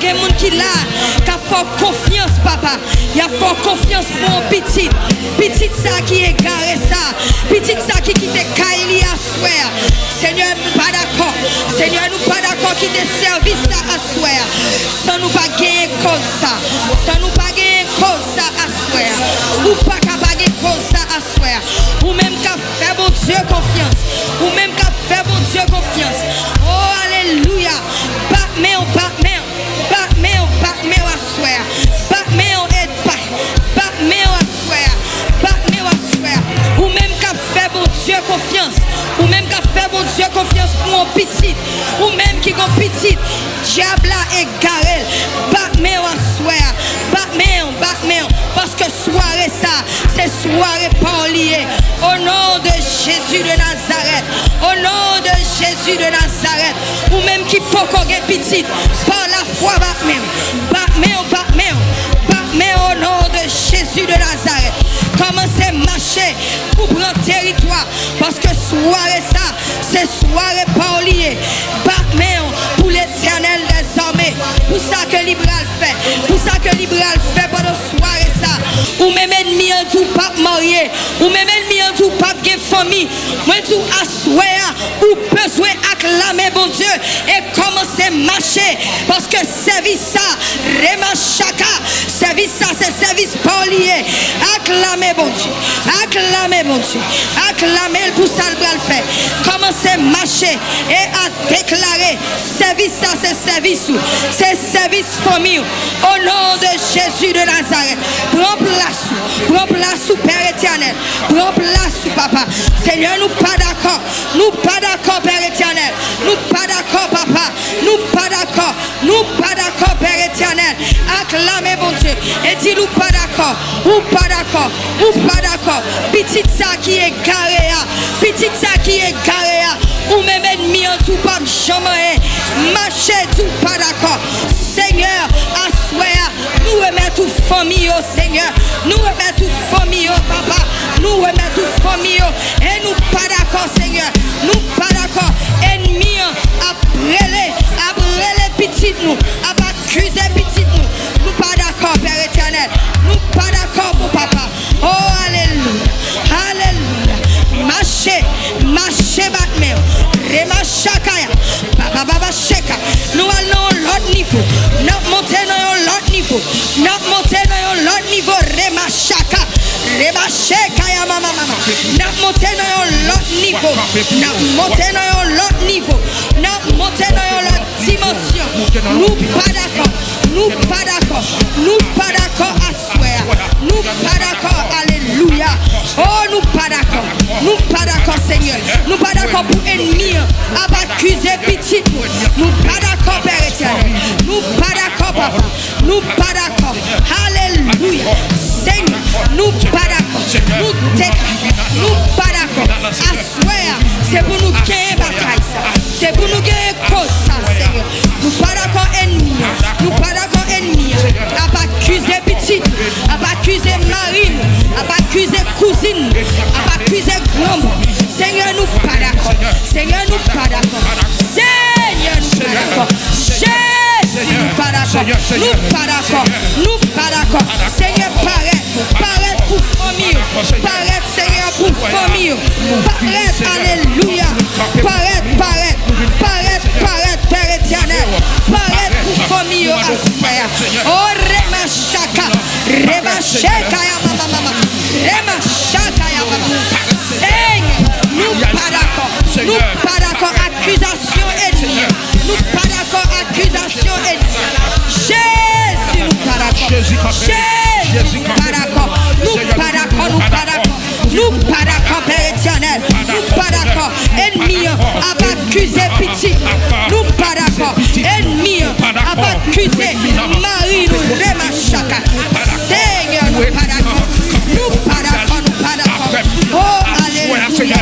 il y a des gens qui là, qui font confiance, papa. Il y a fort confiance pour un petit. Petit ça qui est garé ça. Petit ça qui quitte Kaili à swear. Seigneur, nous pas d'accord. Seigneur, nous pas d'accord qui te service ça à swear. Sans nous pas gagner cause ça. Sans nous pas gagner cause ça à swear. Ou pas qu'à gagner cause ça à swear. Ou même qu'à faire bon Dieu confiance. Ou même qu'à faire bon Dieu confiance. Oh, alléluia. Batman, Batman. Batman, Batman à swear. Batman, aide pas. Batman à swear. Batman à swear. Ou même qu'à faire bon Dieu confiance. Ou même qu'à faire bon Dieu confiance pour un petit. Ou même qui est petit. Diable et Garel. Batman à swear. Batman, Batman. Parce que soirée ça, c'est soirée pas liée. Au nom de Jésus de Nazareth. Au nom de Jésus de Nazareth. Ou même qui peut qu'on est petit. Par la foi, Batman. Batman, Batman. Batman au nom de Jésus de Nazareth. Commencez à marcher pour prendre territoire. Parce que soirée ça, c'est soirée pas liée. Batman pour l'éternel des armées. Pour ça que Libral fait. Pour ça que Libral fait pendant soirée ça. Ou même ennemi en tout pape marié. Ou même ennemi en tout pape de famille. Moi tout assoir ou besoin acclamer bon Dieu. Et commencer à marcher. Parce que service ça, remachaka. Service ça, c'est service pas lié. Acclamer bon Dieu. Acclamer bon Dieu. Acclamer pour ça le fait. Commencer à marcher et à déclarer. Service ça, c'est service ou. C'est service famille. Au nom de Jésus de Nazareth. Prends place, Père éternel. Prends place, Papa. Seigneur, nous pas d'accord. Nous pas d'accord, Père éternel. Nous pas d'accord, Papa. Nous pas d'accord. Nous pas d'accord, Père éternel. Acclamez, bon Dieu. Et dis-nous pas d'accord. Ou pas d'accord. Ou pas d'accord. Petit ça qui est garé. Petit ça qui est garé. Ou même ennemi en tout pas jamais. Marchez tout pas d'accord. Seigneur, assoya, nous remettons toute famille au Seigneur. Nous remettons toute famille au Papa. Nous remettons toute famille au. Et nous pas d'accord, Seigneur. Nous pas d'accord. Ennemi après les petites nous. Accuser petites nous. Nous pas d'accord, Père éternel. Nous pas d'accord, mon Papa. Oh, alléluia. Alléluia. Marchez, Batman. Remachakaya. Baba Sheka. Nous allons à l'autre niveau. Nous montons à l'autre niveau. Nous montons à l'autre niveau. Remachaka. Remachakaya mama. Nous montons à l'autre niveau. Nous montons à l'autre niveau. Nous montons à l'autre dimension. Nous pas d'accord. Nous pas d'accord. Nous pas d'accord à swear. Nous pas d'accord. Alléluia. Oh, nous pas d'accord. Nous pas d'accord, Seigneur. Nous pas d'accord pour ennemis. Accuser petit. Nous pas d'accord, Père éternel. Nous pas d'accord, Papa. Nous pas d'accord. Alléluia. Seigneur, nous pas d'accord. Nous pas d'accord. Assoir, c'est pour nous gagner bataille. C'est pour nous gagner cause, Seigneur. Nous pas d'accord ennemi. Nous pas d'accord ennemi. Accuser petit. Accuser marine. Accuser cousine. Accuser grand. Seigneur, nous pas d'accord. Seigneur, nous pas d'accord. Seigneur, nous pas d'accord. Jésus, nous pas d'accord. Nous pas d'accord. Nous pas d'accord. Seigneur, paraît pour famille. Paraît, Seigneur, pour famille. Paraît, alléluia. Paraît, Père éternel. Paraît pour famille. Oh, remachaka. Remachaka, mama. Remachaka, mama. Seigneur, nous pas d'accord. Nous pas d'accord. Accusation ennemie. Nous pas d'accord. Accusation ennemie. Jésus, nous pas d'accord. Jésus, nous pas d'accord. Nous pas d'accord. Nous pas d'accord. Nous pas d'accord, Père éternel. Nous pas d'accord. Ennemi a accusé petit. Nous pas d'accord. Ennemi a accusé Marie, nous remachaka. Seigneur, nous pas d'accord. Nous pas d'accord. Nous pas d'accord. Oh, alléluia.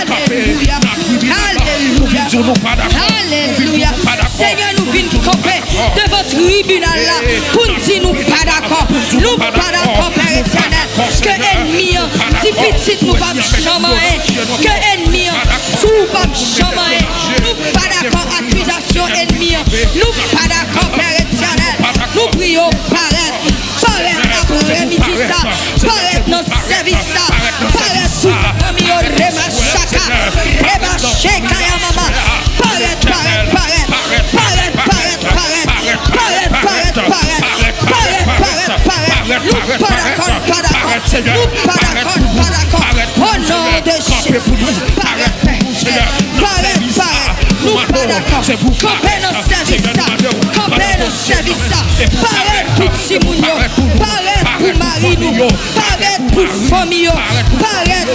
Alléluia. Alléluia. Alléluia. Seigneur, nous venons camper de votre tribunal là pour dire nous pas d'accord. Nous pas d'accord, Père éternel. Que ennemi, si petit nous pas jamais. Que ennemi, tout pas jamais. Nous pas d'accord, accusation ennemi. Nous pas d'accord, Père éternel. Campé dans service ça. Campé dans service ça. Paraît pour Timounio. Paraît pour Marino. Paraît pour famille. Paraît,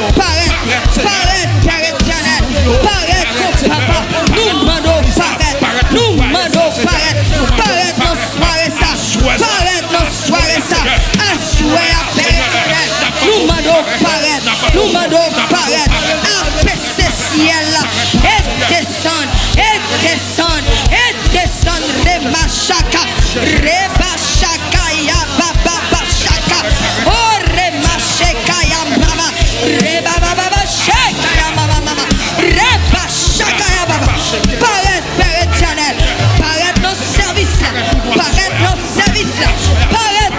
Père éternel. Paraît comme papa. Nous demandons paraît. Nous demandons paraît. Paraît dans soirée ça. Paraît dans soirée ça. Assoyez à Père éternel. Nous demandons paraît. Nous demandons paraît. Apaiser ciel là. Et descendre. Reba Shaka ya baba shaka. Oh Reba Shaka ya mama. Reba baba Shaka ya mama. Reba Shaka ya baba. Paraît Père éternel. Paraît nos services là. Paraît nos services là. Paraît.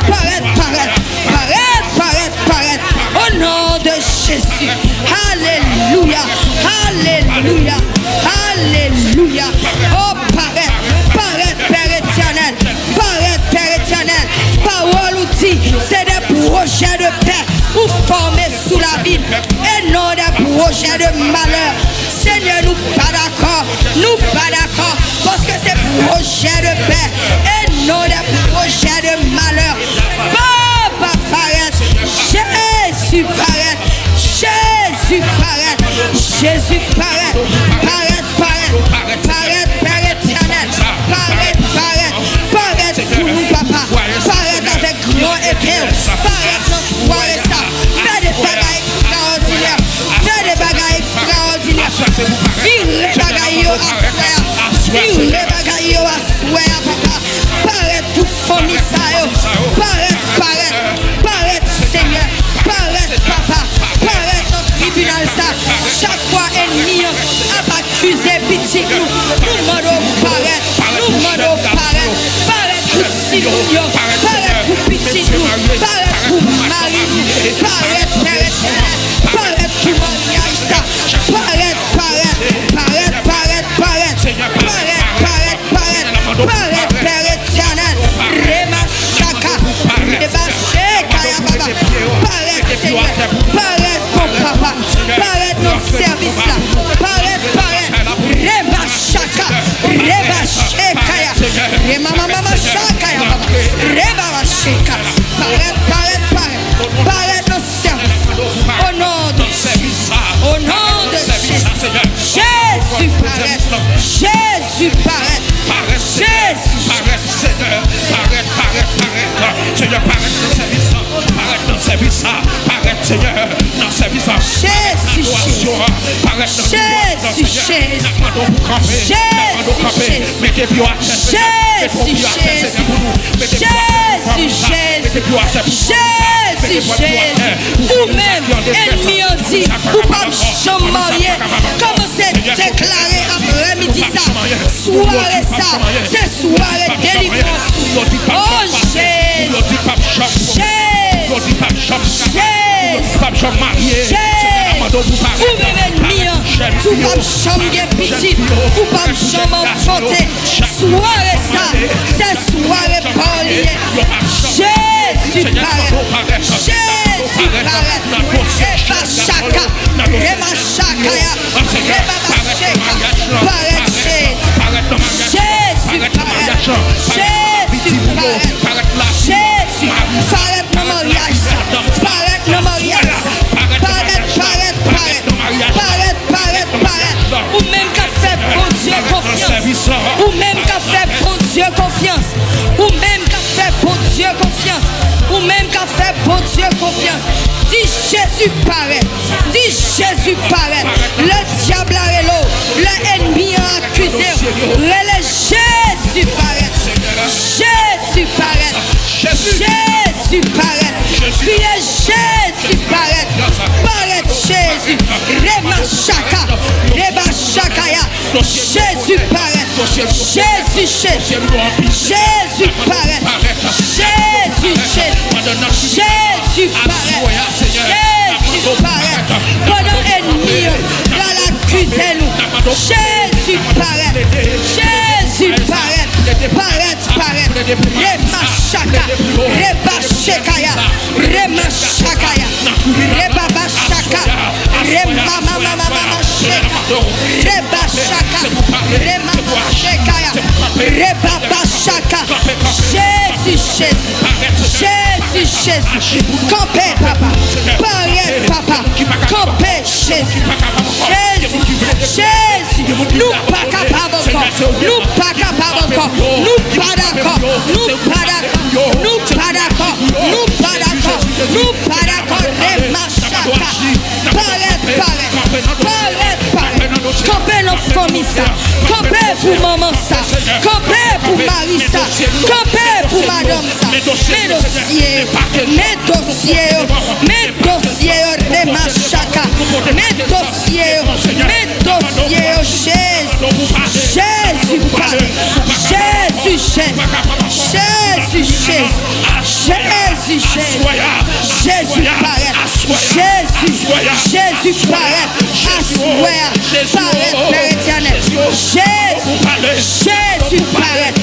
Au nom de Jésus. Alléluia. Oh paraît Père éternel. Parole outil, c'est des projets de paix ou formés sous la Bible et non des projets de malheur. Seigneur, nous pas d'accord, parce que c'est projets de paix et non des projets de malheur. Papa paraît, Jésus paraît, Père éternel, paraît pour nous, papa, paraît avec grand épée, paraît dans soirée ça, fais des bagailles extraordinaires, vive les bagailles à soir, papa, paraît tout famille ça, paraît Seigneur, paraît papa, paraît notre tribunal ça, chaque fois ennemi a accusé petit nous demandons paraît pour Simounio, paraît pour petit nous, paraît pour Marie, paraît Père éternel, paraît pour mariage ça, paraît Père éternel, Rema Shaka, paraît Seigneur, paraît mon papa, paraît nos services là, paraît, Rema Shaka, Rema Shekaya, Rema Mama Shakaya, Rema Sheka, paraît nos services, au nom de Jésus, Jésus paraît, Seigneur, paraît dans service, paraît Seigneur, dans service, vous-même, ennemi on dit, vous pas jamais marié, commencez à déclarer après-midi ça, soirée ça, c'est soirée délivrance. Oh Jésus, vous-même ennemi, tout pas jamais petit, vous pas jamais enfanté, soirée ça, c'est soirée parlier. Jésus paraît, Reba Shaka, Reba Shakaya, Reba Shaka, paraît Jésus paraît, paraît nos mariages, paraît nos mariages, paraît, ou même qu'a fait bon Dieu confiance, ou même qu'a fait bon Dieu confiance, ou même qu'a fait bon Dieu confiance, ou même qu'a fait bon Dieu confiance. Dis Jésus paraît, le diable a l'eau, l'ennemi a accusé, relais Jésus paraît, criez Jésus paraît Jésus, Reba Shakaya, Jésus paraît, Jésus paraît, pendant ennemi dans l'accuser nous, Jésus paraît, Reba Shaka, Reba Shekaya, Reba Shakaya, Reba Shaka, Reba Mama Sheka, Reba Shaka, Reba Sheka. Jésus, Jésus. Campez, papa. Paraît, papa. Campez, Jésus. Jésus. Nous pas capables encore. Nous pas capables encore. Nous pas d'accord. Nous pas d'accord. Nous pas d'accord. Nous pas d'accord. Nous pas d'accord. Les machaka. Paraît. Campez l'enfant ça. Campez pour maman ça. Campez pour Marie ça. Campez pour madame ça. Mes dossiers, les machaka. Mes dossiers, Jésus parle. Jésus paraît. Jésus paraît. Assoir. Paraît, Père éternel. Jésus paraît.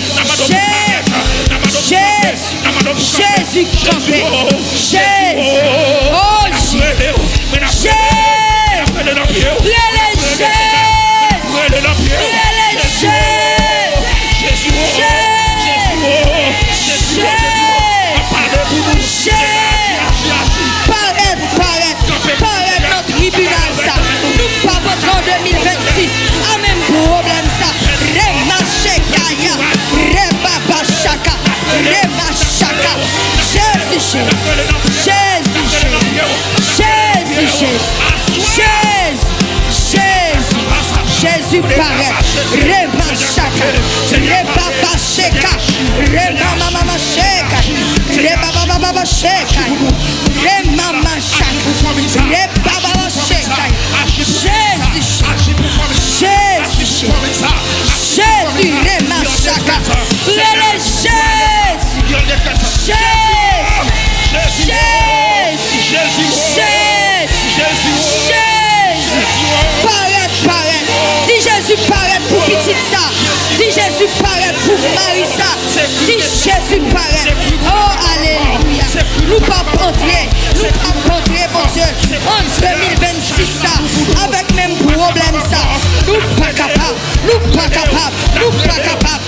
Jésus campé. Oh Jésus. Paraît notre tribunal ça. Nous pas votre en 2026. A même problème ça. Remachekaya. Rebabachaka. Remachaka. Jésus paraît. Remachaka. Rebabacheka. Remamamamacheka. Rebabababacheka. Remamachaka. Rebababacheka. Jésus, Remachaka. Paraît. Dis Jésus paraît pour petit ça. Dis Jésus paraît pour Marie ça. Dis Jésus paraît. Oh alléluia. Nous pas entrer, mon Dieu, en 2026 ça, avec même problème ça. Nous pas capables. Pas d'accord. Nous pas capable.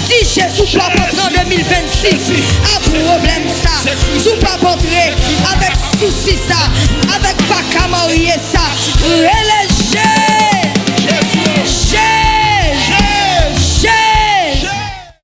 Dis Jésus pas rentrer en 2026 à problème ça. Sous pas rentrer avec souci ça, avec pas qu'à marier ça.